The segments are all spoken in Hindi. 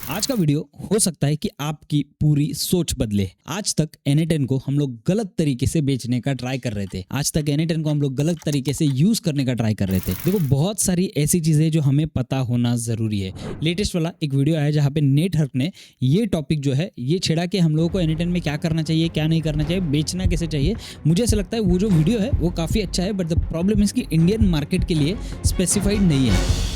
आज का वीडियो हो सकता है कि आपकी पूरी सोच बदले। आज तक N10 को हम लोग गलत तरीके से बेचने का ट्राई कर रहे थे। आज तक N10 को हम लोग गलत तरीके से यूज करने का ट्राई कर रहे थे। देखो, बहुत सारी ऐसी चीजें जो हमें पता होना जरूरी है। लेटेस्ट वाला एक वीडियो आया जहाँ पे नेट हर्क ने ये टॉपिक जो है ये छेड़ा कि हम लोगों को N10 में क्या करना चाहिए, क्या नहीं करना चाहिए, बेचना कैसे चाहिए। मुझे ऐसा लगता है वो जो वीडियो है वो काफी अच्छा है, बट द प्रॉब्लम इज कि इंडियन मार्केट के लिए स्पेसिफाइड नहीं है।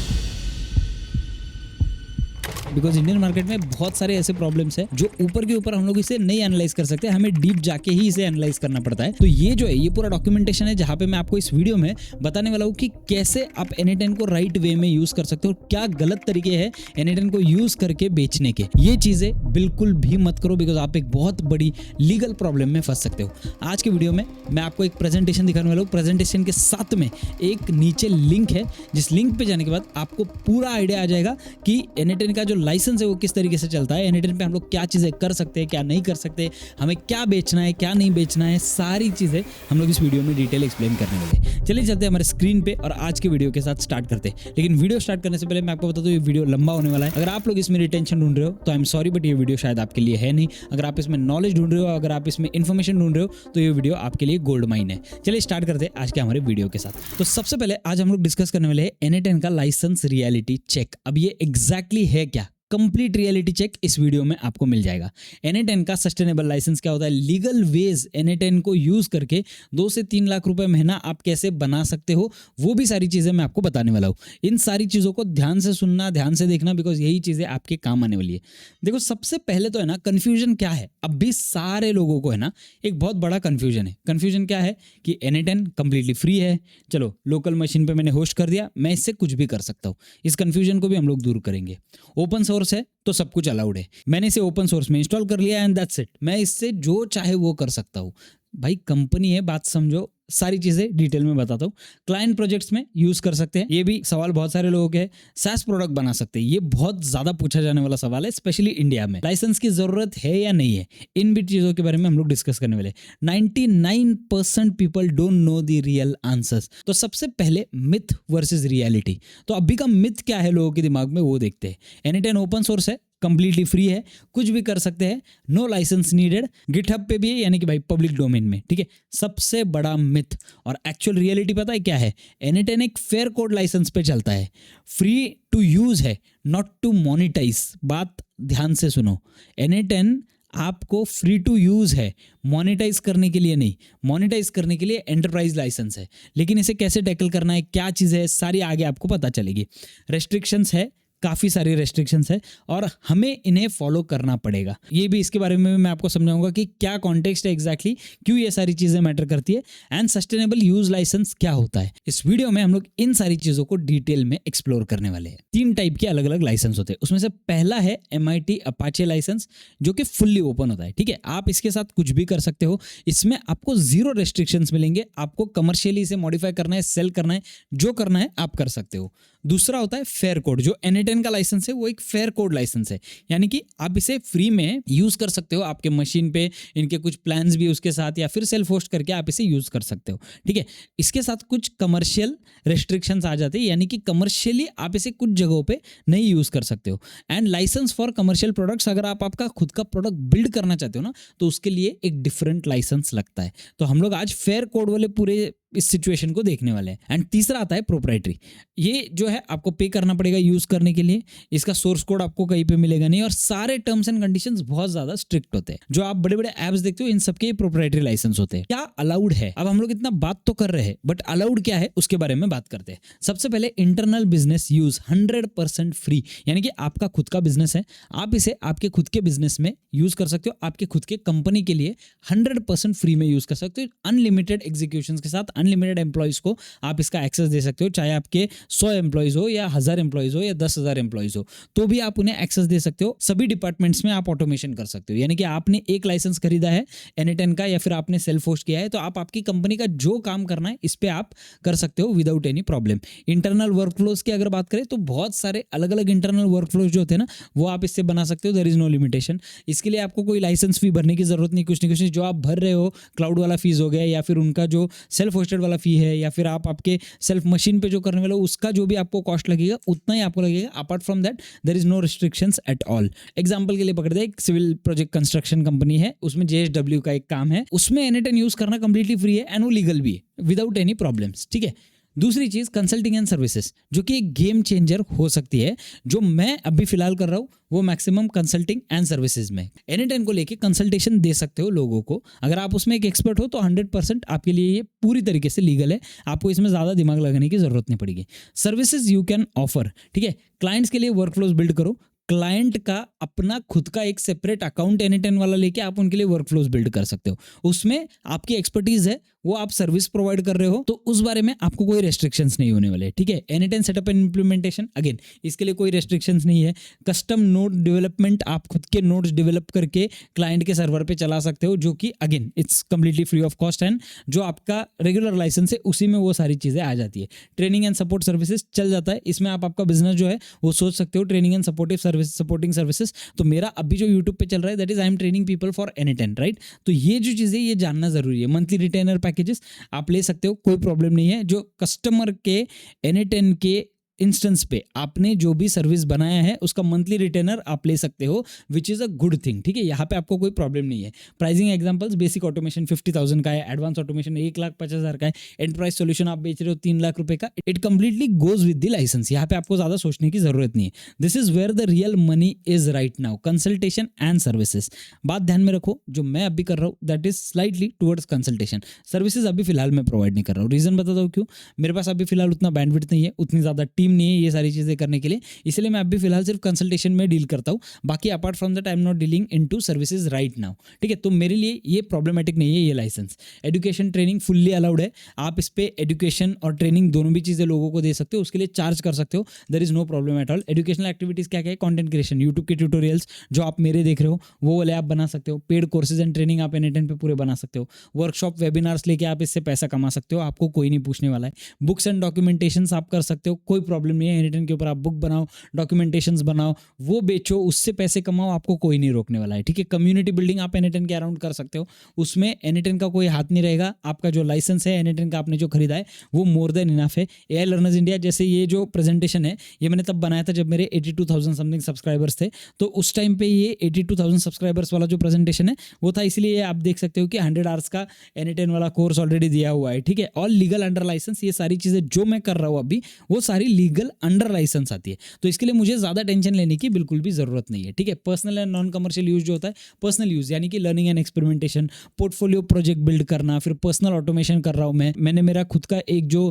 बिकॉज इंडियन मार्केट में बहुत सारे ऐसे प्रॉब्लम्स हैं जो ऊपर के ऊपर हम लोग इसे नहीं एनालाइज कर सकते, हमें डीप जाके ही इसे एनालाइज करना पड़ता है। तो ये जो है ये पूरा डॉक्यूमेंटेशन है जहां पे मैं आपको इस वीडियो में बताने वाला हूँ कि कैसे आप N10 को राइट वे में यूज कर सकते हो, क्या गलत तरीके हैं N10 को यूज करके बेचने के। ये चीजें बिल्कुल भी मत करो, बिकॉज आप एक बहुत बड़ी लीगल प्रॉब्लम में फंस सकते हो। आज के वीडियो में मैं आपको एक प्रेजेंटेशन दिखाने वाला हूँ। प्रेजेंटेशन के साथ में एक नीचे लिंक है, जिस लिंक पे जाने के बाद आपको पूरा आइडिया आ जाएगा कि N10 का जो लाइसेंस है वो किस तरीके से चलता है, N10 पे हम लोग क्या चीजें कर सकते हैं, क्या नहीं कर सकते, हमें क्या बेचना है, क्या नहीं बेचना है, सारी चीजें हम लोग इस वीडियो में डिटेल एक्सप्लेन करने वाले। चलिए चलते हैं हमारे स्क्रीन पे और आज के वीडियो के साथ स्टार्ट करते हैं। लेकिन वीडियो स्टार्ट करने से पहले मैं आपको बता दूं ये वीडियो लंबा होने वाला है। अगर आप लोग इसमें रिटेंशन ढूंढ रहे हो तो आई एम सॉरी, बट ये वीडियो शायद आपके लिए है नहीं। अगर आप इसमें नॉलेज ढूंढ रहे हो, अगर आप इसमें इन्फॉर्मेशन ढूंढ रहे हो तो ये वीडियो आपके लिए गोल्ड माइन है। चलिए स्टार्ट करते हैं आज के हमारे वीडियो के साथ। तो सबसे पहले आज हम लोग डिस्कस करने वाले हैं N10 का लाइसेंस रियलिटी चेक। अब ये एग्जैक्टली है क्या? कंप्लीट रियलिटी चेक इस वीडियो में आपको मिल जाएगा। N10 का सस्टेनेबल लाइसेंस क्या होता है, लीगल वेज N10 को यूज करके 2 से 3 लाख रुपए महीना आप कैसे बना सकते हो, वो भी सारी चीजें मैं आपको बताने वाला हूँ। इन सारी चीजों को ध्यान से सुनना, ध्यान से देखना, बिकॉज यही चीजें आपके काम आने वाली है। देखो, सबसे पहले तो है ना कंफ्यूजन क्या है। अब भी सारे लोगों को है ना एक बहुत बड़ा कंफ्यूजन है। कंफ्यूजन क्या है कि N10 कंप्लीटली फ्री है, चलो लोकल मशीन पे मैंने होस्ट कर दिया, मैं इससे कुछ भी कर सकता हूँ। इस कंफ्यूजन को भी हम लोग दूर करेंगे। ओपन सोर्स है तो सब कुछ अलाउड है, मैंने इसे ओपन सोर्स में इंस्टॉल कर लिया एंड दैट्स इट, मैं इससे जो चाहे वो कर सकता हूँ। भाई कंपनी है, बात समझो, सारी चीजें डिटेल में बताता हूँ। क्लाइंट प्रोजेक्ट्स में यूज कर सकते हैं, ये भी सवाल बहुत सारे लोगों के हैं। SaaS प्रोडक्ट बना सकते हैं, ये बहुत ज्यादा पूछा जाने वाला सवाल है, स्पेशली इंडिया में। लाइसेंस की जरूरत है या नहीं है, इन भी चीजों के बारे में हम लोग डिस्कस करने वाले। 99% people don't know the real answers. तो सबसे पहले मिथ वर्सेस रियलिटी। तो अभी का मिथ क्या है लोगों के दिमाग में वो देखते हैं। N10 ओपन सोर्स है, कंप्लीटली फ्री है, कुछ भी कर सकते हैं, नो लाइसेंस नीडेड, गिटहब पे भी है, यानी कि भाई पब्लिक डोमेन में, ठीक है। सबसे बड़ा मिथ। और एक्चुअल रियलिटी पता है क्या है? N10 एक फेयर कोड लाइसेंस पे चलता है, फ्री टू यूज है, नॉट टू मोनिटाइज। बात ध्यान से सुनो, N10 आपको फ्री टू यूज है, मोनेटाइज करने के लिए नहीं। मोनेटाइज करने के लिए एंटरप्राइज लाइसेंस है, लेकिन इसे कैसे टैकल करना है, क्या चीज़ है, सारी आगे आपको पता चलेगी। रेस्ट्रिक्शंस है, काफ़ी सारी रेस्ट्रिक्शंस है और हमें इन्हें फॉलो करना पड़ेगा। ये भी इसके बारे में मैं आपको समझाऊंगा कि क्या कॉन्टेक्स्ट है एग्जैक्टली, क्यों ये सारी चीज़ें मैटर करती है, एंड सस्टेनेबल यूज लाइसेंस क्या होता है। इस वीडियो में हम लोग इन सारी चीज़ों को डिटेल में एक्सप्लोर करने वाले हैं। 3 टाइप के अलग अलग लाइसेंस होते हैं, उसमें से पहला है MIT अपाचे लाइसेंस, जो कि फुल्ली ओपन होता है, ठीक है। आप इसके साथ कुछ भी कर सकते हो, इसमें आपको 0 रेस्ट्रिक्शंस मिलेंगे। आपको कमर्शियली इसे मॉडिफाई करना है, सेल करना है, जो करना है आप कर सकते हो। दूसरा होता है फेयर कोड। जो N10 का लाइसेंस है वो एक फेयर कोड लाइसेंस है, यानी कि आप इसे फ्री में यूज कर सकते हो आपके मशीन पे, इनके कुछ प्लान्स भी उसके साथ, या फिर सेल्फ होस्ट करके आप इसे यूज कर सकते हो, ठीक है। इसके साथ कुछ कमर्शियल रेस्ट्रिक्शंस आ जाते हैं, यानी कि कमर्शियली आप इसे कुछ जगहों पे नहीं यूज कर सकते हो। And licence for commercial products, अगर आप आपका खुद का प्रोडक्ट बिल्ड करना चाहते हो ना, तो उसके लिए एक डिफरेंट लाइसेंस लगता है। तो हम लोग आज फेयर कोड वाले पूरे इस सिचुएशन को देखने वाले हैं। एंड तीसरा आता है प्रोप्राइटरी। ये जो है आपको पे करना पड़ेगा यूज करने के लिए, इसका सोर्स कोड आपको कहीं पे मिलेगा नहीं, और सारे टर्म्स एंड कंडीशंस बहुत ज्यादा स्ट्रिक्ट होते हैं। जो आप बड़े बड़े एप्स देखते हो इन सबके प्रोप्राइटरी लाइसेंस होते हैं। क्या अलाउड है? अब हम लोग इतना बात तो कर रहे हैं, बट अलाउड क्या है उसके बारे में बात करते हैं। सबसे पहले इंटरनल बिजनेस यूज 100% फ्री, यानी कि आपका खुद का बिजनेस है, आप इसे आपके खुद के बिजनेस में यूज कर सकते हो, आपके खुद के कंपनी के लिए 100% फ्री में यूज कर सकते हो। अनलिमिटेड एग्जीक्यूशन के साथ अनलिमिटेड एम्प्लॉइज को आप इसका एक्सेस दे सकते हो, चाहे आपके 100 एम्प्लॉइज हो या 1000 एम्प्लॉइज हो या 10,000 एम्प्लॉइज हो, तो भी आप उन्हें एक्सेस दे सकते हो। सभी डिपार्टमेंट्स में आप ऑटोमेशन कर सकते हो, यानी कि आपने एक लाइसेंस खरीदा है N10 का, या फिर आपने सेल्फ होस्ट किया है, तो आप आपकी कंपनी का जो काम करना है इस पे आप कर सकते हो without any problem. Internal workflows की अगर बात करें तो बहुत सारे अलग अलग इंटरनल वर्कफ्लोज जो होते हैं ना, वो आप इससे बना सकते हो। There is no limitation. इसके लिए आपको कोई लाइसेंस फी भरने की जरूरत नहीं, कुछ नहीं, जो आप भर रहे हो, क्लाउड वाला फीस हो गया या फिर उनका जो सेल्फ होस्टेड वाला फी है या फिर आप आपके सेल्फ मशीन पे जो करने वाले हो उसका जो भी आपको कॉस्ट लगेगा उतना ही आपको लगेगा। Apart from that there is no restrictions at all. Example के लिए पकड़ दे, एक सिविल प्रोजेक्ट कंस्ट्रक्शन कंपनी है, उसमें JSW का एक काम है, उसमें NA10 यूज करना कंप्लीटली फ्री है एंड वो लीगल भी है विदाउट एनी प्रॉब्लम्स, ठीक है। दूसरी चीज कंसल्टिंग एंड सर्विसेज, जो कि एक गेम चेंजर हो सकती है, जो मैं अभी फिलहाल कर रहा हूँ वो मैक्सिमम कंसल्टिंग एंड सर्विसेज में। NA10 को लेके कंसल्टेशन दे सकते हो लोगों को, अगर आप उसमें एक एक्सपर्ट हो तो 100% आपके लिए ये पूरी तरीके से लीगल है, आपको इसमें ज़्यादा दिमाग लगाने की जरूरत नहीं पड़ेगी। सर्विसेज यू कैन ऑफर, ठीक है, क्लाइंट्स के लिए वर्कफ्लोज बिल्ड करो, क्लाइंट का अपना खुद का एक सेपरेट अकाउंट NA10 वाला लेके आप उनके लिए वर्कफ्लोज बिल्ड कर सकते हो, उसमें आपकी एक्सपर्टीज है, वो आप सर्विस प्रोवाइड कर रहे हो तो उस बारे में आपको कोई रेस्ट्रिक्शंस नहीं होने वाले, ठीक है। NA10 setup and implementation, again इसके लिए कोई रेस्ट्रिक्शंस नहीं है। कस्टम नोड डेवलपमेंट, आप खुद के नोड्स डेवलप करके क्लाइंट के सर्वर पे चला सकते हो, जो कि again it's completely free of cost and जो आपका रेगुलर लाइसेंस है उसी में वो सारी चीज़ें आ जाती है। ट्रेनिंग एंड सपोर्ट सर्विसेज चल जाता है, इसमें आप आपका बिजनेस जो है वो सोच सकते हो ट्रेनिंग एंड सपोर्टिंग सर्विसेज। तो मेरा अभी जो यूट्यूब पे चल रहा है that is I am training people for NA10, right. तो ये जो चीज़ें ये जानना जरूरी है। मंथली रिटेनर पैकेजेस आप ले सकते हो, कोई प्रॉब्लम नहीं है। जो कस्टमर के NA10 के इंस्टेंस पे आपने जो भी सर्विस बनाया है उसका मंथली रिटेनर आप ले सकते हो, which is a good thing, ठीक है। यहाँ पे आपको कोई प्रॉब्लम नहीं है। प्राइसिंग एग्जांपल्स, बेसिक ऑटोमेशन 50,000 का है, एडवांस ऑटोमेशन 1,50,000 का है, एंटरप्राइज सॉल्यूशन आप बेच रहे हो 3 लाख रुपए का। It completely goes with the licence, यहाँ पे आपको ज़्यादा सोचने की जरूरत नहीं है। This is where the real money is right now, consultation and services. बात ध्यान में रखो, जो मैं अभी कर रहा हूँ that is slightly towards consultation, services अभी फिलहाल मैं प्रोवाइड नहीं कर रहा हूँ। रीजन बताता हूँ क्यों, मेरे पास अभी फिलहाल उतना बैंडविड्थ नहीं है, उतनी ज़्यादा टीम नहीं है ये सारी चीज़ें करने के लिए, इसलिए मैं अभी फिलहाल सिर्फ कंसल्टेशन में डील करता हूँ। बाकी apart from that I am not dealing into services right now, ठीक है। तो मेरे लिए ये प्रॉब्लमेटिक नहीं है ये licence. Education training fully allowed है, आप इस पे एजुकेशन और ट्रेनिंग दोनों भी चीज़ें लोगों को दे सकते हो, उसके लिए चार्ज कर सकते हो, there is no problem at all. Educational activities क्या क्या है, कंटेंट क्रिएशन, यूट्यूब के ट्यूटोरियल्स जो आप मेरे देख रहे हो वो वाले आप बना सकते हो, पेड कोर्सेज एंड ट्रेनिंग आप NA10 पे पूरे बना सकते हो, वर्कशॉप वेबिनार्स लेके आप इससे पैसा कमा सकते हो, आपको कोई नहीं पूछने वाला है। बुक्स एंड डॉक्यूमेंटेशन आप कर सकते हो, कोई प्रॉब्लम नहीं है। NA10 के ऊपर आप बुक बनाओ, डॉक्यूमेंटेशंस बनाओ, वो बेचो, उससे पैसे कमाओ, आपको कोई नहीं रोकने वाला है, ठीक है। कम्युनिटी बिल्डिंग आप NA10 के अराउंड कर सकते हो, उसमें NA10 का कोई हाथ नहीं रहेगा। आपका जो लाइसेंस है NA10 का आपने जो खरीदा है वो मोर देन इनफ है। AI लर्नर्स इंडिया जैसे ये जो प्रेजेंटेशन है ये मैंने तब बनाया था जब मेरे 82,000 समथिंग सब्सक्राइबर्स थे, तो उस टाइम पे ये 82,000 सब्सक्राइबर्स वाला जो प्रेजेंटेशन है वो था, इसलिए आप देख सकते हो कि 100 आवर्स का NA10 वाला कोर्स ऑलरेडी दिया हुआ है, ठीक है। ऑल लीगल अंडर लाइसेंस, ये सारी चीज़ें जो मैं कर रहा हूँ अभी वो सारी लीगल अंडर लाइसेंस आती है, तो इसके लिए मुझे ज़्यादा टेंशन लेने की बिल्कुल भी ज़रूरत नहीं है, ठीक है। Personal and non commercial use जो होता है, पर्सनल यूज यानी कि learning and experimentation, portfolio project build करना, फिर पर्सनल ऑटोमेशन कर रहा हूँ मैंने मेरा खुद का एक जो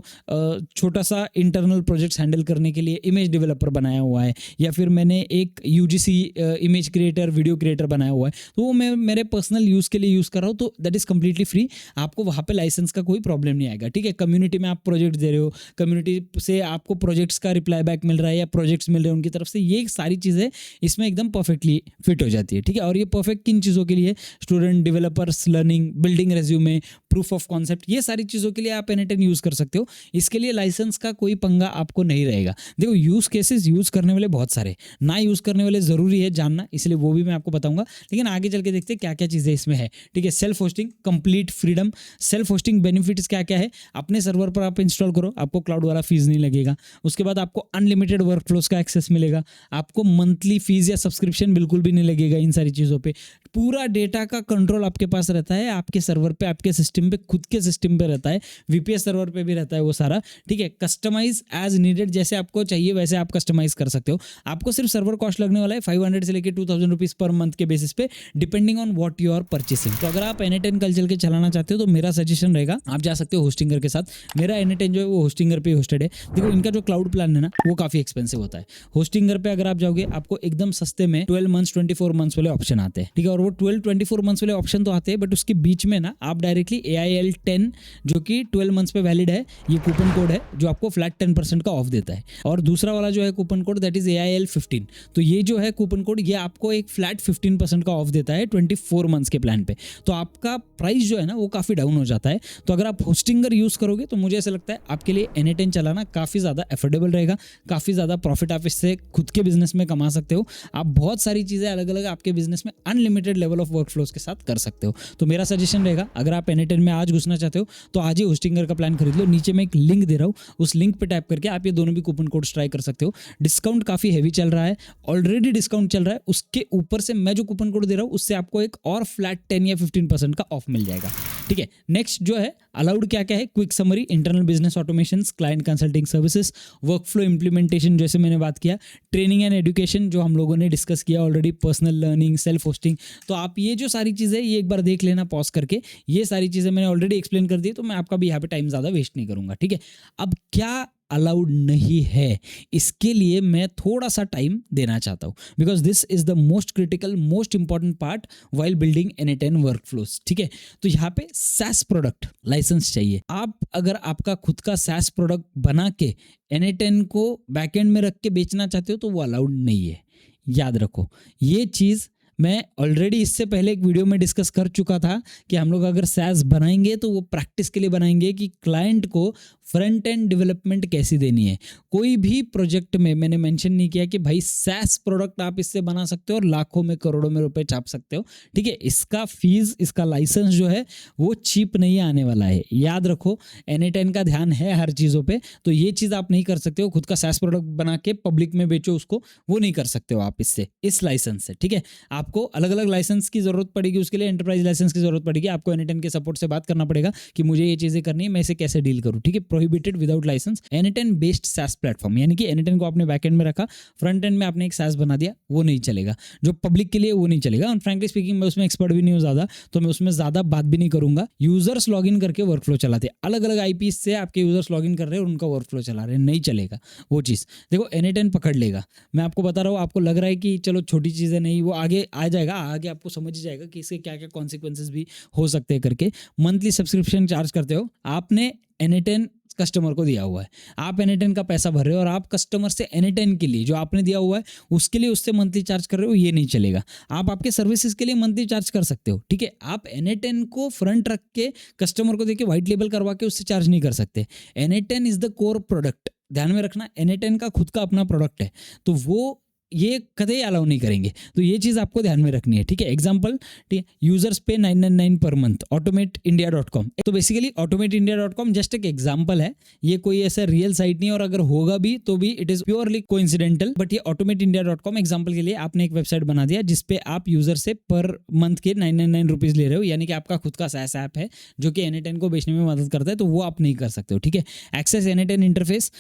छोटा सा इंटरनल प्रोजेक्ट्स हैंडल करने के लिए इमेज डेवलपर बनाया हुआ है, या फिर मैंने एक UGC image creator, video creator बनाया हुआ है, तो वो मैं मेरे पर्सनल यूज़ के लिए यूज़ कर रहा हूँ, तो दैट इज़ कम्प्लीटली फ्री, आपको वहाँ पे लाइसेंस का कोई प्रॉब्लम नहीं आएगा, ठीक है। कम्युनिटी में आप प्रोजेक्ट दे रहे हो, कम्युनिटी से आपको प्रोजेक्ट्स का रिप्लाई बैक मिल रहा है या प्रोजेक्ट्स मिल रहे हैं उनकी तरफ से, ये सारी चीज़ें इसमें एकदम परफेक्टली फिट हो जाती है, ठीक है। और ये परफेक्ट किन चीज़ों के लिए, student, developers, learning, building resume, proof of concept, ये सारी चीज़ों के लिए आप NA10 यूज़ कर सकते हो। इसके लिए लाइसेंस का कोई पंगा आपको नहीं रहेगा। देखो यूज़ केसेस यूज़ करने वाले बहुत सारे, ना यूज़ करने वाले ज़रूरी है जानना, इसलिए वो भी मैं आपको बताऊंगा, लेकिन आगे चल के देखते हैं क्या क्या चीज़ें इसमें है, ठीक है। Self hosting, complete freedom. Self hosting benefits क्या क्या है, अपने सर्वर पर आप इंस्टॉल करो, आपको क्लाउड वाला फीस नहीं लगेगा। उसके बाद आपको अनलिमिटेड वर्कफ्लोज का एक्सेस मिलेगा, आपको मंथली फीस या सब्सक्रिप्शन बिल्कुल भी नहीं लगेगा इन सारी चीज़ों पे। पूरा डेटा का कंट्रोल आपके पास रहता है, आपके सर्वर पे, आपके सिस्टम पे, खुद के सिस्टम पे रहता है, VPS सर्वर पे भी रहता है वो सारा, ठीक है। कस्टमाइज एज नीडेड, जैसे आपको चाहिए वैसे आप कस्टमाइज कर सकते हो। आपको सिर्फ सर्वर कॉस्ट लगने वाला है 500 से लेकर 2000 रुपीज़ पर मंथ के बेसिस पे, depending on what you are purchasing. तो अगर आप NA10 कल चल के चलाना चाहते हो तो मेरा सजेशन रहेगा आप जा सकते हो होस्टिंगर के साथ। मेरा NA10 जो है वो होस्टिंगर पे होस्टेड है। देखो इनका जो क्लाउड प्लान है ना वो काफ़ी एक्सपेंसिव होता है। होस्टिंगर पे अगर आप जाओगे आपको एकदम सस्ते में 12 मंथ्स 24 मंथ्स वाले ऑप्शन आते हैं, ठीक है। और वो 12-24 मंथ्स वाले ऑप्शन तो आते हैं, बट उसके बीच में ना आप डायरेक्टली AIL10 जो कि 12 मंथ्स पे वैलिड है, ये कूपन कोड है जो आपको फ्लैट 10% का ऑफ देता है। और दूसरा वाला जो है coupon code that is AIL15, तो ये जो है कूपन कोड ये आपको एक फ्लैट 15% का ऑफ देता है 24 मंथ्स के प्लान पे। तो आपका प्राइस जो है ना वो काफ़ी डाउन हो जाता है। तो अगर आप होस्टिंगर यूज़ करोगे तो मुझे ऐसा लगता है आपके लिए NA10 चलाना काफ़ी ज़्यादा एफोर्डेबल रहेगा, काफ़ी ज़्यादा प्रॉफिट आप इससे खुद के बिजनेस में कमा सकते हो। आप बहुत सारी चीज़ें अलग अलग आपके बिजनेस में unlimited limited level of work flows के साथ कर सकते हो। तो मेरा सजेशन रहेगा, अगर आप N8N में आज घुसना चाहते हो तो आज ही होस्टिंगर का प्लान खरीद लो। नीचे मैं एक लिंक दे रहा हूँ, उस लिंक पे टैप करके आप ये दोनों भी कूपन कोड्स ट्राई कर सकते हो। डिस्काउंट काफ़ी हैवी चल रहा है, ऑलरेडी डिस्काउंट चल रहा है, उसके ऊपर से मैं जो कूपन कोड दे रहा हूँ उससे आपको एक और फ्लैट 10 या 15% का ऑफ मिल जाएगा। ठीक है, नेक्स्ट जो है अलाउड क्या क्या है, quick summary, internal business automation, client consulting services, workflow implementation जैसे मैंने बात किया, ट्रेनिंग एंड एजुकेशन जो हम लोगों ने डिस्कस किया already, personal learning, self hosting. तो आप ये जो सारी चीज़ें ये एक बार देख लेना पॉज करके, ये सारी चीज़ें मैंने ऑलरेडी एक्सप्लेन कर दी, तो मैं आपका भी यहाँ पे टाइम ज़्यादा वेस्ट नहीं करूँगा। ठीक है, अब क्या अलाउड नहीं है, इसके लिए मैं थोड़ा सा टाइम देना चाहता हूँ, because this is the most critical, most important part while building N8N workflows. ठीक है, तो यहाँ पे SaaS प्रोडक्ट लाइसेंस चाहिए। आप अगर आपका खुद का SaaS प्रोडक्ट बना के N8N को बैकएंड में रख के बेचना चाहते हो तो वो अलाउड नहीं है, याद रखो। ये चीज़ मैं ऑलरेडी इससे पहले एक वीडियो में डिस्कस कर चुका था कि हम लोग अगर SaaS बनाएंगे तो वो प्रैक्टिस के लिए बनाएंगे कि क्लाइंट को फ्रंट एंड डेवलपमेंट कैसी देनी है। कोई भी प्रोजेक्ट में मैंने मेंशन नहीं किया कि भाई SaaS प्रोडक्ट आप इससे बना सकते हो और लाखों में करोड़ों में रुपए छाप सकते हो। ठीक है, इसका फीस, इसका लाइसेंस जो है वो चीप नहीं आने वाला है, याद रखो। N8N का ध्यान है हर चीज़ों पे, तो ये चीज़ आप नहीं कर सकते हो खुद का SaaS प्रोडक्ट बना के पब्लिक में बेचो उसको, वो नहीं कर सकते हो आप इससे, इस लाइसेंस से। ठीक है, आपको अलग अलग लाइसेंस की जरूरत पड़ेगी, उसके लिए एंटरप्राइज लाइसेंस की जरूरत पड़ेगी। आपको N8N के सपोर्ट से बात करना पड़ेगा कि मुझे ये चीज़ें करनी है, मैं इसे कैसे डील करूँ। ठीक है, prohibited without licence N8N based SaaS platform, यानी कि N8N को आपने बैकएंड में रखा, फ्रंट एंड में आपने एक SaaS बना दिया, वो नहीं चलेगा। जो पब्लिक के लिए वो नहीं चलेगा। और फ्रैंकली स्पीकिंग मैं उसमें एक्सपर्ट भी नहीं हूँ ज़्यादा, तो मैं उसमें ज़्यादा बात भी नहीं करूँगा। यूजर्स लॉगिन करके वर्कफ्लो चलाते हैं, अलग अलग IP से आपके यूजर्स लॉगिन कर रहे हैं और उनका वर्कफ्लो चला रहे हैं, नहीं चलेगा वो चीज़। देखो N8N पकड़ लेगा, मैं आपको बता रहा हूँ। आपको लग रहा है कि चलो छोटी चीज़ें नहीं, वो आगे आ जाएगा, आगे आपको समझ जाएगा कि इसके क्या क्या कॉन्सिक्वेंसेस भी हो सकते हैं करके। मंथली सब्सक्रिप्शन चार्ज करते हो, आपने N8N कस्टमर को दिया हुआ है, आप N8N का पैसा भर रहे हो और आप कस्टमर से N8N के लिए जो आपने दिया हुआ है उसके लिए उससे मंथली चार्ज कर रहे हो, ये नहीं चलेगा। आप आपके सर्विसेज के लिए मंथली चार्ज कर सकते हो। ठीक है, आप N8N को फ्रंट रख के कस्टमर को देके व्हाइट लेबल करवा के उससे चार्ज नहीं कर सकते। N8N is the core product, ध्यान में रखना। N8N का खुद का अपना प्रोडक्ट है, तो वो ये कदे अलाउ नहीं करेंगे, तो ये चीज़ आपको ध्यान में रखनी है। ठीक है, एग्जांपल, ठीक है, यूजर्स पे 999 पर मंथ, automateindia.com। तो बेसिकली automateindia.com जस्ट एक एग्जांपल है, ये कोई ऐसा रियल साइट नहीं, और अगर होगा भी तो भी it is purely coincidental. But ये automateindia.com एग्जांपल के लिए आपने एक वेबसाइट बना दिया जिसपे आप यूजर से पर मंथ के 999 रुपीज़ ले रहे हो, यानी कि आपका खुद का SaaS ऐप है जो कि N8N को बेचने में मदद करता है, तो वो आप नहीं कर सकते हो। ठीक है, एक्सेस N8N इंटरफेस,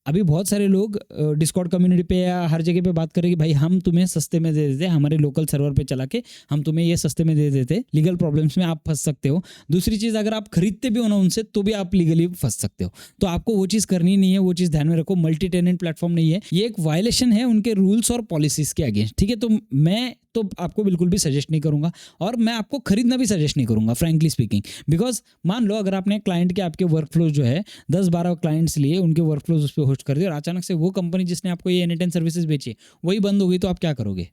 अभी बहुत सारे लोग डिस्कॉर्ड कम्युनिटी पे या हर जगह पे बात करें कि भाई हम तुम्हें सस्ते में दे देते, हमारे लोकल सर्वर पे चला के हम तुम्हें ये सस्ते में दे देते, लीगल प्रॉब्लम्स में आप फंस सकते हो। दूसरी चीज़, अगर आप खरीदते भी हो ना उनसे तो भी आप लीगली फंस सकते हो, तो आपको वो चीज़ करनी नहीं है, वो चीज़ ध्यान में रखो। मल्टी टेनेंट प्लेटफॉर्म नहीं है, ये एक वायलेशन है उनके रूल्स और पॉलिसीज़ के अगेंस्ट। ठीक है, तो मैं तो आपको बिल्कुल भी सजेस्ट नहीं करूंगा, और मैं आपको खरीदना भी सजेस्ट नहीं करूंगा फ्रैंकली स्पीकिंग। बिकॉज मान लो अगर आपने क्लाइंट के आपके वर्कफ्लो जो है 10-12 क्लाइंट्स लिए, उनके वर्कफ्लोज उस पर होस्ट कर दिए, और अचानक से वो कंपनी जिसने आपको ये N8N सर्विसेज बेची वही बंद हो गई, तो आप क्या करोगे?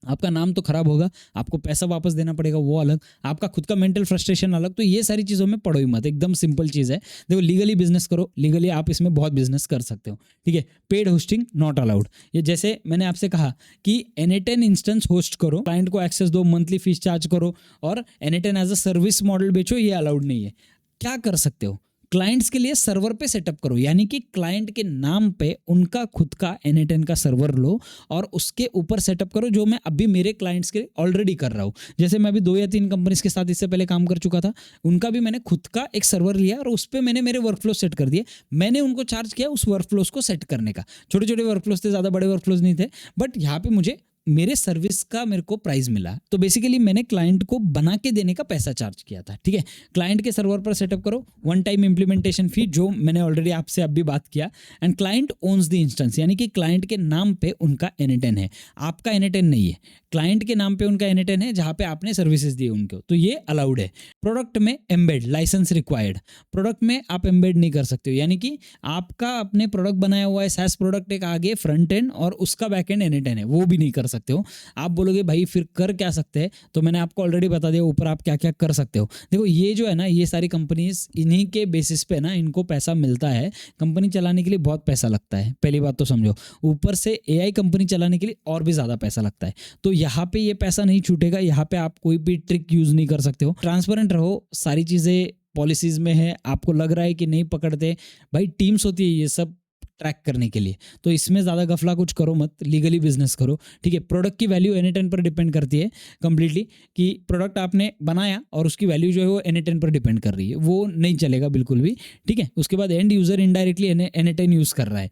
आपका नाम तो खराब होगा, आपको पैसा वापस देना पड़ेगा, वो अलग, आपका खुद का मेंटल फ्रस्ट्रेशन अलग। तो ये सारी चीज़ों में पड़ो ही मत, एकदम सिंपल चीज़ है। देखो, लीगली बिजनेस करो, लीगली आप इसमें बहुत बिजनेस कर सकते हो। ठीक है, पेड होस्टिंग नॉट अलाउड। ये जैसे मैंने आपसे कहा कि N8N इंस्टेंस होस्ट करो, क्लाइंट को एक्सेस दो, मंथली फीस चार्ज करो, और N8N as a service model बेचो, ये अलाउड नहीं है। क्या कर सकते हो? क्लाइंट्स के लिए सर्वर पे सेटअप करो, यानी कि क्लाइंट के नाम पे उनका खुद का N8N का सर्वर लो और उसके ऊपर सेटअप करो, जो मैं अभी मेरे क्लाइंट्स के ऑलरेडी कर रहा हूँ। जैसे मैं अभी 2 या 3 कंपनीज के साथ इससे पहले काम कर चुका था, उनका भी मैंने खुद का एक सर्वर लिया और उस पर मैंने मेरे वर्कफ्लो सेट कर दिए। मैंने उनको चार्ज किया उस वर्कफ्लोज को सेट करने का। छोटे छोटे वर्कफ्लोज थे, ज़्यादा बड़े वर्कफ्लोज नहीं थे, बट यहाँ पे मुझे मेरे सर्विस का मेरे को प्राइस मिला। तो बेसिकली मैंने क्लाइंट को बना के देने का पैसा चार्ज किया था। ठीक है, क्लाइंट के सर्वर पर सेटअप करो, 1 टाइम इंप्लीमेंटेशन फी, जो मैंने ऑलरेडी आपसे अभी बात किया, and client owns the instance, यानी कि क्लाइंट के नाम पे उनका N8N है, आपका N8N नहीं है, क्लाइंट के नाम पे उनका N8N है जहाँ पे आपने सर्विसेज दिए उनको, तो ये अलाउड है। प्रोडक्ट में एम्बेड लाइसेंस रिक्वायर्ड, प्रोडक्ट में आप एम्बेड नहीं कर सकते हो, यानी कि आपका अपने प्रोडक्ट बनाया हुआ है SaaS प्रोडक्ट एक आगे फ्रंट एंड और उसका बैक एंड N8N है, वो भी नहीं कर सकते हो। आप बोलोगे भाई फिर कर क्या सकते हैं, तो मैंने आपको ऑलरेडी बता दिया ऊपर आप क्या क्या कर सकते हो। देखो ये जो है ना, ये सारी कंपनीज इन्हीं के बेसिस पे ना इनको पैसा मिलता है, कंपनी चलाने के लिए बहुत पैसा लगता है, पहली बात तो समझो। ऊपर से AI कंपनी चलाने के लिए और भी ज़्यादा पैसा लगता है, तो यहाँ पे ये पैसा नहीं छूटेगा, यहाँ पे आप कोई भी ट्रिक यूज़ नहीं कर सकते हो। ट्रांसपेरेंट रहो, सारी चीज़ें पॉलिसीज में है, आपको लग रहा है कि नहीं पकड़ते, भाई टीम्स होती है ये सब ट्रैक करने के लिए, तो इसमें ज़्यादा गफला कुछ करो मत, लीगली बिजनेस करो, ठीक है। प्रोडक्ट की वैल्यू N8N पर डिपेंड करती है कंप्लीटली, कि प्रोडक्ट आपने बनाया और उसकी वैल्यू जो है वो N8N पर डिपेंड कर रही है, वो नहीं चलेगा बिल्कुल भी, ठीक है। उसके बाद end user indirectly N8N use कर रहा है,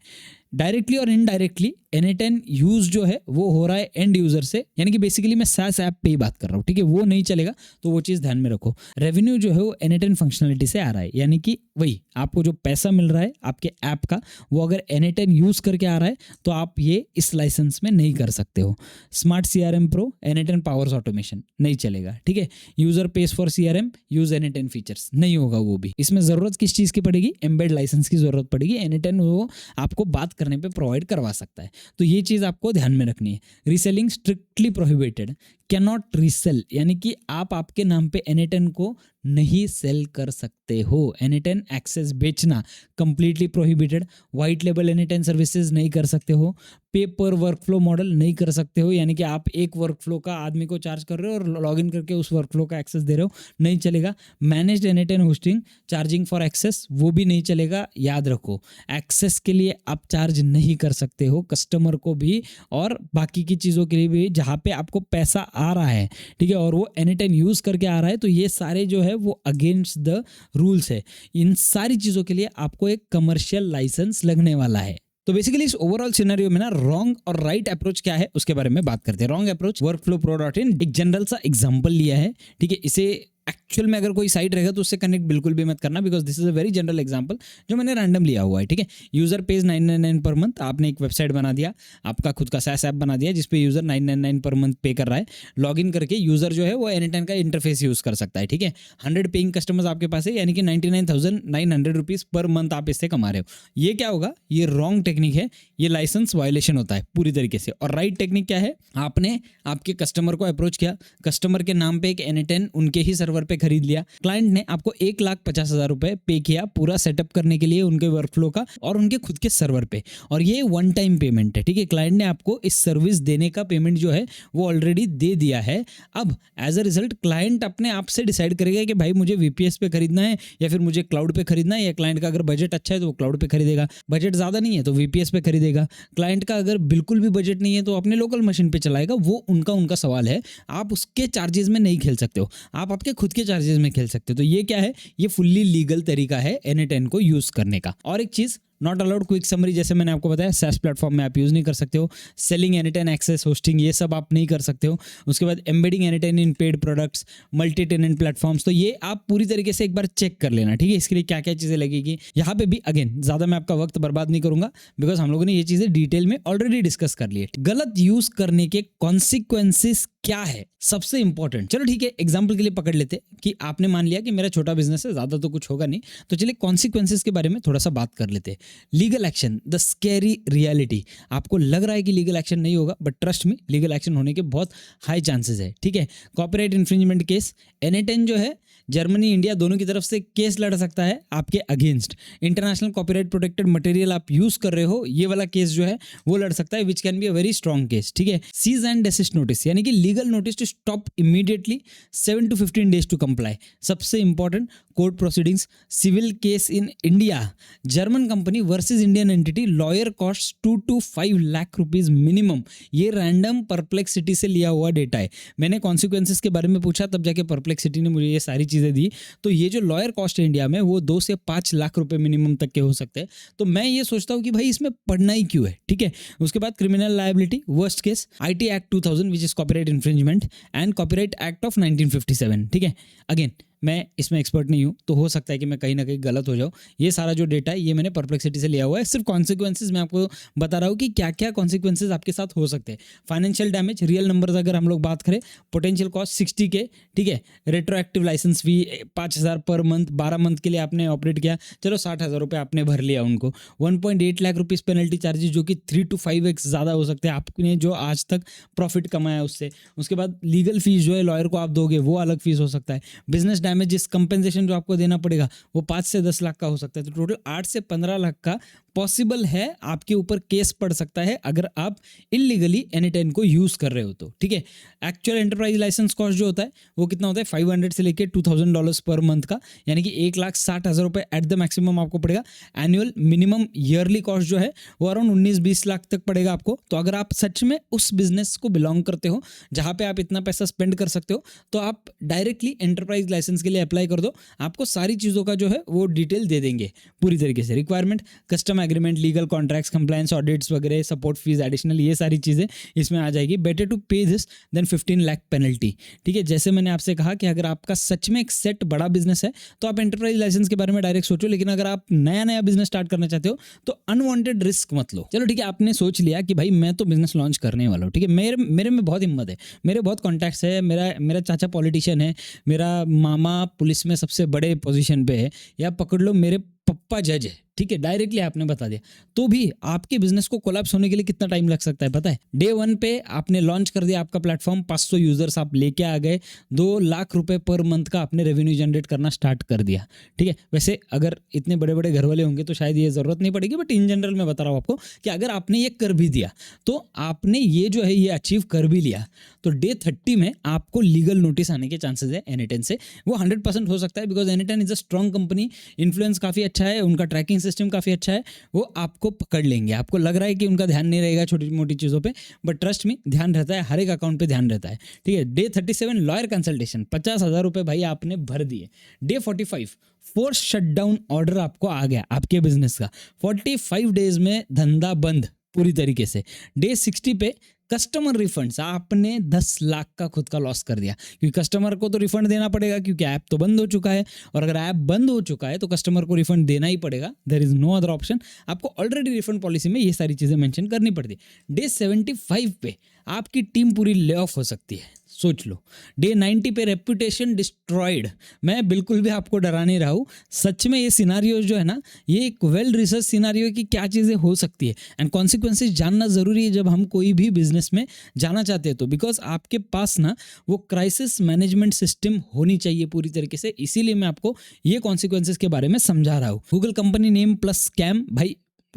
डायरेक्टली और इनडायरेक्टली N8N यूज जो है वो हो रहा है एंड यूजर से, यानी कि बेसिकली मैं SaaS ऐप पे ही बात कर रहा हूँ, ठीक है, वो नहीं चलेगा, तो वो चीज़ ध्यान में रखो। रेवेन्यू जो है वो N8N फंक्शनलिटी से आ रहा है, यानी कि वही आपको जो पैसा मिल रहा है आपके ऐप का, वो अगर N8N यूज करके आ रहा है तो आप ये इस लाइसेंस में नहीं कर सकते हो। Smart CRM pro N8N powers automation नहीं चलेगा, ठीक है। User page for CRM use N8N features नहीं होगा वो भी। इसमें ज़रूरत किस चीज़ की पड़ेगी, एम्बेड लाइसेंस की ज़रूरत पड़ेगी, N8N वो आपको बात करने पे प्रोवाइड करवा सकता है, तो ये चीज़ आपको ध्यान में रखनी है। Reselling strictly prohibited, can not resale, यानी कि आप आपके नाम पे N8N को नहीं सेल कर सकते हो। N8N एक्सेस बेचना completely prohibited. White label N8N services नहीं कर सकते हो। पे पर वर्कफ्लो मॉडल नहीं कर सकते हो, यानी कि आप एक वर्कफ्लो का आदमी को चार्ज कर रहे हो और लॉगिन करके उस वर्कफ्लो का एक्सेस दे रहे हो, नहीं चलेगा। Managed N8N hosting charging for access, वो भी नहीं चलेगा, याद रखो। एक्सेस के लिए आप चार्ज नहीं कर सकते हो कस्टमर को भी, और बाकी की चीज़ों के लिए भी जहाँ पे आपको पैसा आ रहा है, ठीक है, और वो N8N यूज़ करके आ रहा है, तो ये सारे जो है वो अगेंस्ट द रूल्स है। इन सारी चीज़ों के लिए आपको एक कमर्शियल लाइसेंस लगने वाला है। तो बेसिकली इस ओवरऑल सिनेरियो में ना रॉन्ग और राइट अप्रोच क्या है उसके बारे में बात करते हैं। रॉन्ग अप्रोच, workflow.pro.in एक जनरल सा एग्जांपल लिया है, ठीक है। इसे एक्चुअल में अगर कोई साइट रहेगा तो उससे कनेक्ट बिल्कुल भी मत करना, because this is a very general example जो मैंने रैंडम लिया हुआ है, ठीक है। यूजर पेज 999 पर मंथ, आपने एक वेबसाइट बना दिया, आपका खुद का SaaS ऐप बना दिया जिसपे यूजर 999 पर मंथ पे कर रहा है। लॉगिन करके यूजर जो है वो N8N का इंटरफेस यूज कर सकता है, ठीक है। 100 पेइंग कस्टमर्स आपके पास है, यानी कि 99,900 रुपीज पर मंथ आप इससे कमा रहे हो। ये क्या होगा, ये रॉन्ग टेक्निक है, ये लाइसेंस वायलेशन होता है पूरी तरीके से। और राइट टेक्निक क्या है, आपने आपके कस्टमर को अप्रोच किया, कस्टमर के नाम पे एक N8N उनके ही सर्वर पे खरीद लिया, क्लाइंट ने आपको 1,50,000 रुपए पे किया पूरा सेटअप करने के लिए उनके वर्कफ्लो का और उनके खुद के सर्वर पे, और ये वन टाइम पेमेंट है, ठीक है। क्लाइंट ने आपको इस सर्विस देने का पेमेंट जो है वो ऑलरेडी दे दिया है। अब एज अ रिजल्ट क्लाइंट अपने आप से डिसाइड करेगा कि भाई मुझे VPS पे खरीदना है या फिर मुझे क्लाउड पे खरीदना है, या क्लाइंट का अगर बजट अच्छा है तो वो क्लाउड पे खरीदेगा, बजट ज़्यादा नहीं है तो VPS पे खरीदेगा, क्लाइंट का अगर बिल्कुल भी बजट नहीं है तो अपने लोकल मशीन पे चलाएगा। वो उनका सवाल है, आप उसके चार्जेस में नहीं खेल सकते हो, आप आपके खुद के चार्जेस में खेल सकते हो। तो ये क्या है, ये फुल्ली लीगल तरीका है N8N को यूज करने का। और एक चीज, नॉट अलाउड क्विक समरी, जैसे मैंने आपको बताया SaaS प्लेटफॉर्म में आप यूज़ नहीं कर सकते हो। सेलिंग N8N एक्सेस होस्टिंग ये सब आप नहीं कर सकते हो। उसके बाद embedding N8N in paid products, multi tenant platforms, तो ये आप पूरी तरीके से एक बार चेक कर लेना, ठीक है। इसके लिए क्या क्या चीज़ें लगेगी, यहाँ पे भी अगेन ज़्यादा मैं आपका वक्त बर्बाद नहीं करूंगा, बिकॉज हम लोगों ने ये चीज़ें डिटेल में ऑलरेडी डिस्कस कर ली है। गलत यूज़ करने के कॉन्सिक्वेंसेस क्या है, सबसे इंपॉर्टेंट। चलो ठीक है, एग्जाम्पल के लिए पकड़ लेते कि आपने मान लिया कि मेरा छोटा बिजनेस है, ज़्यादा तो कुछ होगा नहीं, तो चलिए कॉन्सिक्वेंसेस के बारे में थोड़ा सा बात कर लेते हैं। Legal action, the scary reality. आपको लग रहा है कि लीगल एक्शन नहीं होगा, बट ट्रस्ट में लीगल एक्शन होने के बहुत हाई चांसेस है, ठीक है। कॉपीराइट इन्फ्रिंजमेंट केस, N8N जो है जर्मनी इंडिया दोनों की तरफ से केस लड़ सकता है आपके against. International copyright protected material आप यूज कर रहे हो, ये वाला केस जो है वो लड़ सकता है, which can be a very strong case, ठीक है। सीज एंड डेसिस्ट नोटिस, यानी कि legal notice to stop immediately 7 to 15 days to comply. सबसे important, court proceedings, civil case in India, German company versus Indian entity, lawyer cost 2 to 5 lakh rupees minimum. ये रैंडम परप्लेक्सिटी से लिया हुआ डेटा है। मैंने कॉन्सिक्वेंसेस के बारे में पूछा, तब जाके परप्लेक्सिटी ने मुझे ये सारी चीज़ें दी। तो ये जो लॉयर कॉस्ट है इंडिया में वो 2 से 5 लाख रुपए मिनिमम तक के हो सकते हैं। तो मैं ये सोचता हूँ कि भाई इसमें पढ़ना ही क्यों है, ठीक है। उसके बाद criminal liability, worst case IT act 2000 which is copyright infringement, and copyright act of 1957, ठीक है। अगेन मैं इसमें एक्सपर्ट नहीं हूँ, तो हो सकता है कि मैं कहीं ना कहीं गलत हो जाऊँ। ये सारा जो डेटा है ये मैंने परप्लेक्सिटी से लिया हुआ है। सिर्फ कॉन्सिक्वेंसेज मैं आपको बता रहा हूँ कि क्या क्या कॉन्सिक्वेंसेज आपके साथ हो सकते हैं। फाइनेंशियल डैमेज, रियल नंबर्स अगर हम लोग बात करें, पोटेंशियल कॉस्ट 60K, ठीक है। रेट्रोएक्टिव लाइसेंस फी 5,000 पर मंथ, 12 मंथ के लिए आपने ऑपरेट किया, चलो 60,000 रुपये आपने भर लिया उनको। 1.8 लाख रुपीज़ पेनल्टी चार्जेस, जो कि 3 to 5x ज़्यादा हो सकते हैं आपने जो आज तक प्रॉफिट कमाया उससे। उसके बाद लीगल फीस जो है लॉयर को आप दोगे, वो अलग फीस हो सकता है। बिजनेस डैमेजेस कंपेंसेशन जो आपको देना पड़ेगा वो 5 से 10 लाख का हो सकता है। तो टोटल 8 से 15 लाख का पॉसिबल है आपके ऊपर केस पड़ सकता है अगर आप इलीगली N10 को यूज कर रहे हो तो, ठीक है। एक्चुअल एंटरप्राइज लाइसेंस कॉस्ट जो होता है वो कितना होता है, $500 से लेकर $2,000 पर मंथ का, यानी कि 1,60,000 रुपये एट द मैक्सिमम आपको पड़ेगा। एनुअल मिनिमम ईयरली कॉस्ट जो है वो अराउंड 19-20 लाख तक पड़ेगा आपको। तो अगर आप सच में उस बिजनेस को बिलोंग करते हो जहाँ पे आप इतना पैसा स्पेंड कर सकते हो, तो आप डायरेक्टली एंटरप्राइज लाइसेंस के लिए अप्लाई कर दो। आपको सारी चीज़ों का जो है वो डिटेल दे देंगे पूरी तरीके से। Requirement, custom agreement, legal contracts, compliance, audits वगैरह, सपोर्ट फीस एडिशनल, ये सारी चीज़ें इसमें आ जाएगी। बेटर टू पे दिस देन 15 लाख पेनल्टी, ठीक है। जैसे मैंने आपसे कहा कि अगर आपका सच में एक सेट बड़ा बिजनेस है तो आप एंटरप्राइज लाइसेंस के बारे में डायरेक्ट सोचो, लेकिन अगर आप नया बिजनेस स्टार्ट करना चाहते हो तो अनवांटेड रिस्क मत लो। चलो ठीक है, आपने सोच लिया कि भाई मैं तो बिजनेस लॉन्च करने वाला हूँ, ठीक है। मेरे में बहुत हिम्मत है, मेरे बहुत कॉन्टैक्ट्स है, मेरा चाचा पॉलिटिशियन है, मेरा मामा पुलिस में सबसे बड़े पोजीशन पे है, या पकड़ लो मेरे पप्पा जज है, ठीक है। डायरेक्टली आपने बता दिया, तो भी आपके बिजनेस को कोलैप्स होने के लिए कितना टाइम लग सकता है पता है। डे 1 पे आपने लॉन्च कर दिया आपका प्लेटफॉर्म, 500 यूजर्स आप लेके आ गए, 2 लाख रुपए पर मंथ का आपने रेवेन्यू जनरेट करना स्टार्ट कर दिया, ठीक है। वैसे अगर इतने बड़े बड़े घर वाले होंगे तो शायद ये जरूरत नहीं पड़ेगी, बट इन जनरल मैं बता रहा हूँ आपको कि अगर आपने ये कर भी दिया तो आपने ये जो है ये अचीव कर भी लिया, तो डे 30 में आपको लीगल नोटिस आने के चांसेस है N10 से। वो 100% हो सकता है, because N10 is a strong company, influence काफ़ी अच्छा है, उनका ट्रैकिंग सिस्टम काफ़ी अच्छा है, वो आपको पकड़ लेंगे। आपको लग रहा है कि उनका ध्यान नहीं रहेगा छोटी मोटी चीज़ों पे, बट ट्रस्ट में ध्यान रहता है, हर एक अकाउंट पे ध्यान रहता है, ठीक है। डे 37 लॉयर कंसल्टेशन, 50,000 रुपये भाई आपने भर दिए। डे 45 फोर्स शटडाउन ऑर्डर आपको आ गया आपके बिजनेस का, 45 डेज में धंधा बंद पूरी तरीके से। डे 60 पे कस्टमर रिफंड्स, आपने 10 लाख का खुद का लॉस कर दिया, क्योंकि कस्टमर को तो रिफंड देना पड़ेगा क्योंकि ऐप तो बंद हो चुका है, और अगर ऐप बंद हो चुका है तो कस्टमर को रिफंड देना ही पड़ेगा, there is no other option. आपको ऑलरेडी रिफंड पॉलिसी में ये सारी चीज़ें मेंशन करनी पड़ती है। डे 75 पे आपकी टीम पूरी ले ऑफ हो सकती है, सोच लो। डे 90 पे रेपुटेशन डिस्ट्रॉयड। मैं बिल्कुल भी आपको डरा नहीं रहा हूँ, सच में ये सिनारियो जो है ना, ये एक वेल रिसर्च सिनारियो की क्या चीज़ें हो सकती है, एंड कॉन्सिक्वेंसेज जानना ज़रूरी है जब हम कोई भी बिजनेस में जाना चाहते हैं तो, बिकॉज आपके पास ना वो क्राइसिस मैनेजमेंट सिस्टम होनी चाहिए पूरी तरीके से। इसीलिए मैं आपको ये कॉन्सिक्वेंसेज के बारे में समझा रहा हूँ। Google company name plus scam, भाई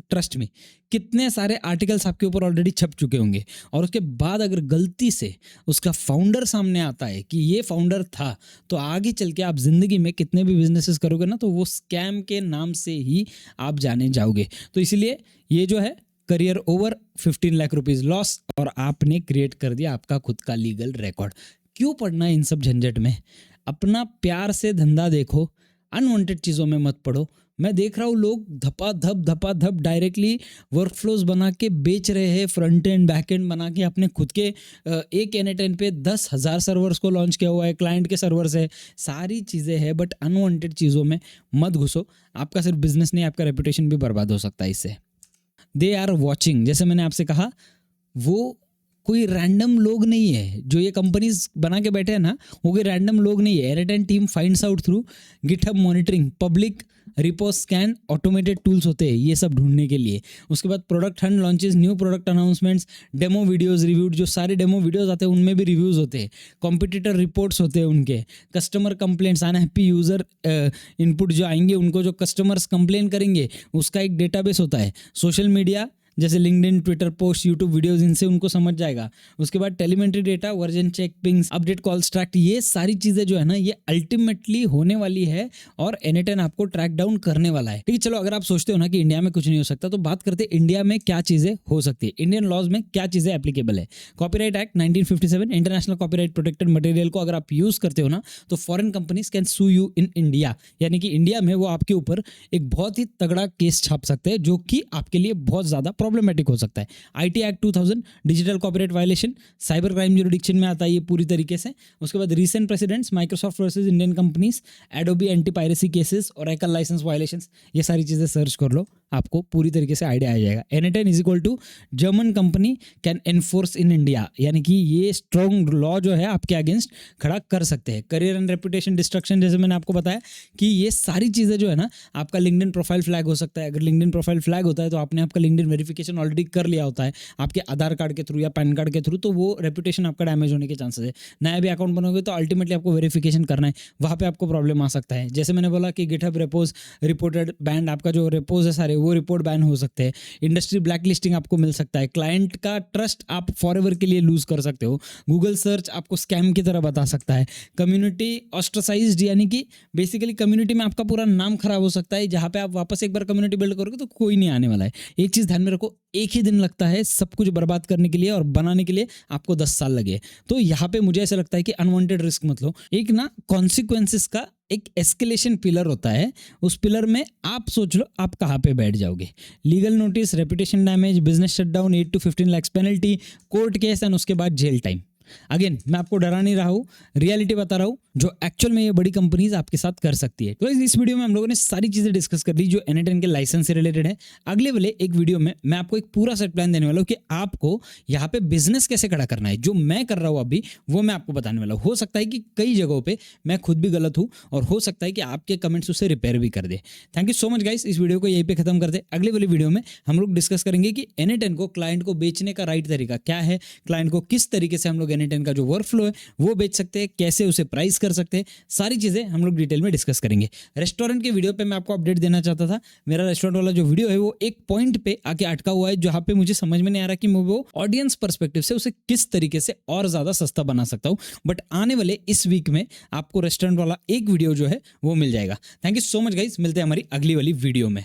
ट्रस्ट में कितने सारे आर्टिकल्स आपके ऊपर ऑलरेडी छप चुके होंगे, और उसके बाद अगर गलती से उसका फाउंडर सामने आता है कि ये फाउंडर था, तो आगे चल के आप जिंदगी में कितने भी बिजनेसेस करोगे ना, तो वो स्कैम के नाम से ही आप जाने जाओगे। तो इसलिए ये जो है career over, 15 lakh rupees loss, और आपने क्रिएट कर दिया आपका खुद का लीगल रिकॉर्ड। क्यों पढ़ना इन सब झंझट में, अपना प्यार से धंधा देखो, अनवांटेड चीज़ों में मत पड़ो। मैं देख रहा हूँ लोग धपा डायरेक्टली वर्कफ्लोज बना के बेच रहे हैं, फ्रंट एंड बैक एंड बना के अपने खुद के एक N10 पे 10,000 सर्वर्स को लॉन्च किया हुआ है, क्लाइंट के सर्वर्स है, सारी चीज़ें हैं, बट अनवांटेड चीज़ों में मत घुसो। आपका सिर्फ बिजनेस नहीं, आपका रेपुटेशन भी बर्बाद हो सकता है इससे। दे आर वॉचिंग, जैसे मैंने आपसे कहा, वो कोई रैंडम लोग नहीं है जो ये कंपनीज बना के बैठे हैं ना, वो कोई रैंडम लोग नहीं है। N10 team finds out through GitHub monitoring, public repose scan, automated tools होते हैं ये सब ढूंढने के लिए। उसके बाद product Hunt launches, new product announcements, demo videos reviewed, जो सारे डेमो वीडियोस आते हैं उनमें भी रिव्यूज होते हैं, कॉम्पिटिटर रिपोर्ट्स होते हैं उनके, customer complaints, unhappy user input जो आएंगे, उनको जो कस्टमर्स कंप्लेन करेंगे उसका एक डेटाबेस होता है। सोशल मीडिया जैसे LinkedIn, Twitter post, YouTube videos, इनसे उनको समझ जाएगा। उसके बाद telemetry data, version check, pings, update calls track, ये सारी चीज़ें जो है ना, ये अल्टीमेटली होने वाली है और N10 आपको ट्रैक डाउन करने वाला है। ठीक है, चलो अगर आप सोचते हो ना कि इंडिया में कुछ नहीं हो सकता, तो बात करते हैं इंडिया में क्या चीज़ें हो सकती है, इंडियन लॉज में क्या चीज़ें एप्लीकेबल है। Copyright act 1957, international copyright protected material को अगर आप यूज़ करते हो ना, तो foreign companies can sue you in India, यानी कि इंडिया में वो आपके ऊपर एक बहुत ही तगड़ा केस छाप सकते हैं, जो कि आपके लिए बहुत ज़्यादा प्रॉब्लमेटिक हो सकता है। IT act 2000 digital copyright violation cyber crime jurisdiction में आता है ये पूरी तरीके से। उसके बाद recent precedents Microsoft versus Indian companies, Adobe anti piracy cases, Oracle licence violations, ये सारी चीज़ें सर्च कर लो, आपको पूरी तरीके से आइडिया आ जाएगा। N8N is equal to German company can enforce in India, यानी कि ये स्ट्रॉन्ग लॉ जो है आपके अगेंस्ट खड़ा कर सकते हैं। करियर एंड रेपुटेशन डिस्ट्रक्शन, जैसे मैंने आपको बताया कि ये सारी चीज़ें जो है ना, आपका लिंक्डइन प्रोफाइल फ्लैग हो सकता है। अगर लिंक्डइन प्रोफाइल फ्लैग होता है तो आपने आपका लिंक्डइन वेरिफिकेशन ऑलरेडी कर लिया होता है आपके आधार कार्ड के थ्रू या पैन कार्ड के थ्रू, तो वो रेपुटेशन आपका डैमेज होने के चांसेस है। नया भी अकाउंट बनोगे तो अल्टीमेटली आपको वेरिफिकेशन करना है, वहाँ पे आपको प्रॉब्लम आ सकता है। जैसे मैंने बोला कि गिटहब रेपोज रिपोर्टेड बैंड, आपका जो रेपोज है सारे वो रिपोर्ट बैन हो सकते हैं। इंडस्ट्री ब्लैक लिस्टिंग आपको मिल सकता है। क्लाइंट का ट्रस्ट आप फॉरएवर के लिए लूज कर सकते हो। गूगल सर्च आपको स्कैम की तरह बता सकता है। कम्युनिटी ऑस्ट्रासाइज्ड, यानी कि बेसिकली कम्युनिटी में आपका पूरा नाम खराब हो सकता है। जहाँ पे आप वापस एक बार कम्युनिटी बिल्ड करोगे तो कोई नहीं आने वाला है। एक चीज़ ध्यान में रखो, एक ही दिन लगता है सब कुछ बर्बाद करने के लिए, और बनाने के लिए आपको 10 साल लगे। तो यहाँ पे मुझे ऐसा लगता है कि अनवांटेड रिस्क मत लो। एक ना कॉन्सिक्वेंसेस का एक एस्केलेशन पिलर होता है, उस पिलर में आप सोच लो आप कहाँ पे बैठ जाओगे। Legal notice, reputation damage, business shutdown, 8 to 15 lakh penalty, court case and उसके बाद जेल टाइम। अगेन मैं आपको डरा नहीं रहा हूँ, रियलिटी बता रहा हूँ जो एक्चुअल में ये बड़ी कंपनीज आपके साथ कर सकती है। तो इस वीडियो में हम लोगों ने सारी चीजें डिस्कस कर ली जो N8N के लाइसेंस से रिलेटेड है। अगले वाले एक वीडियो में मैं आपको एक पूरा सेट प्लान देने वाला हूँ कि आपको यहाँ पे बिजनेस कैसे खड़ा करना है। जो मैं कर रहा हूँ अभी वो मैं आपको बताने वाला हूँ। हो सकता है कि कई जगहों पे मैं खुद भी गलत हूँ और हो सकता है कि आपके कमेंट्स उसे रिपेयर भी कर दे। Thank you so much guys, इस वीडियो को यहीं पे खत्म करते। अगले वाली वीडियो में हम लोग डिस्कस करेंगे कि N8N को क्लाइंट को बेचने का राइट तरीका क्या है, क्लाइंट को किस तरीके से हम लोग N8N का जो वर्क फ्लो है वो बेच सकते हैं, कैसे उसे प्राइस कर सकते हैं, सारी चीजें हम लोग डिटेल में डिस्कस करेंगे। रेस्टोरेंट के वीडियो पे मैं आपको अपडेट देना चाहता था। मेरा रेस्टोरेंट वाला जो वीडियो है वो एक पॉइंट पे आके अटका हुआ है जहां पे मुझे समझ में नहीं आ रहा कि मैं वो ऑडियंस पर्सपेक्टिव से उसे किस तरीके से और ज्यादा सस्ता बना सकता हूं। बट आने वाले इस वीक में आपको रेस्टोरेंट वाला एक वीडियो जो है वो मिल जाएगा। Thank you so much guys, मिलते हैं हमारी अगली वाली वीडियो में।